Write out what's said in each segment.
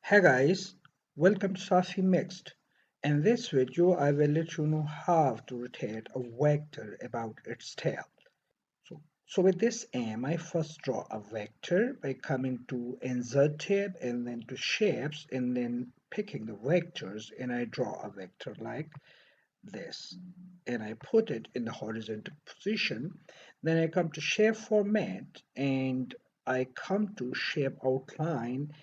Hey guys, welcome to Safi Mixed. In this video, I will let you know how to rotate a vector about its tail. So with this aim, I first draw a vector by coming to Insert tab and then to Shapes and then picking the vectors and I draw a vector like this. And I put it in the horizontal position. Then I come to Shape Format and I come to Shape Outline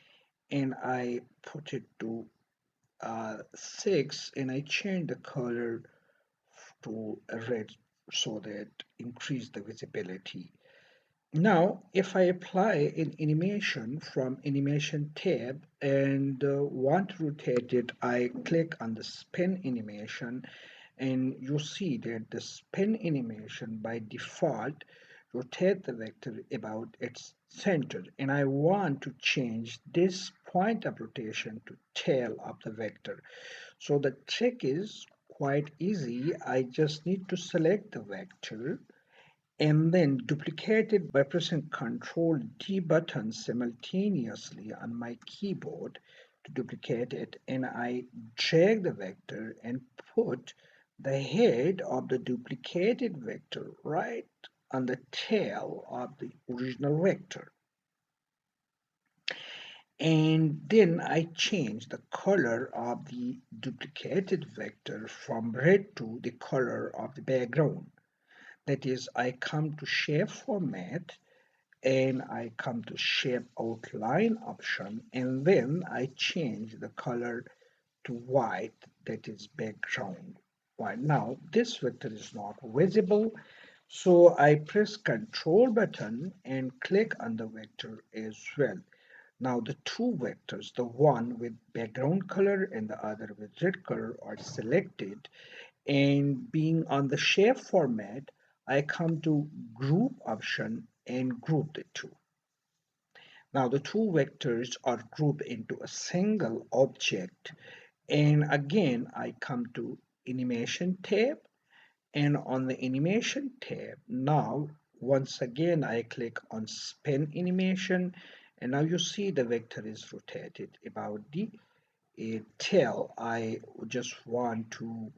and I put it to 6 and I change the color to red so that increase the visibility. Now, if I apply an animation from animation tab and want to rotate it, I click on the spin animation and you see that the spin animation by default rotate the vector about its center and I want to change this point of rotation to tail of the vector. So the trick is quite easy. I just need to select the vector and then duplicate it by pressing Ctrl D button simultaneously on my keyboard to duplicate it, and I drag the vector and put the head of the duplicated vector right on the tail of the original vector. And then I change the color of the duplicated vector from red to the color of the background. That is, I come to Shape Format and I come to Shape Outline option and then I change the color to white, that is background white. Now this vector is not visible, so I press Ctrl button and click on the vector as well. Now the two vectors, the one with background color and the other with red color, are selected, and being on the shape format, I come to group option and group the two. Now the two vectors are grouped into a single object, and again I come to animation tab, and on the animation tab now once again I click on spin animation, and now you see the vector is rotated about the tail. I just want to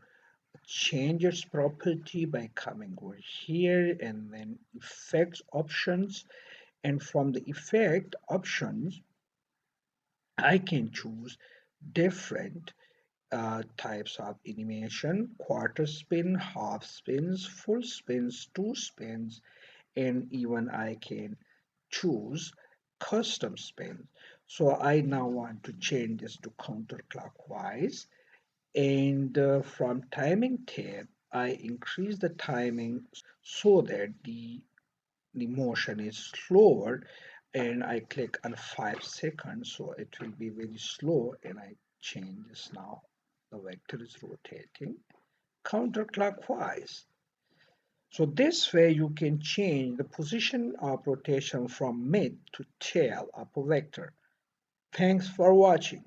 change its property by coming over here and then effects options, and from the effect options I can choose different types of animation: quarter spin, half spins, full spins, two spins, and even I can choose custom spins. So I now want to change this to counterclockwise, and from timing tab I increase the timing so that the motion is slower, and I click on 5 seconds so it will be very slow, and I change this. Now the vector is rotating counterclockwise. So this way you can change the position of rotation from mid to tail of a vector. Thanks for watching.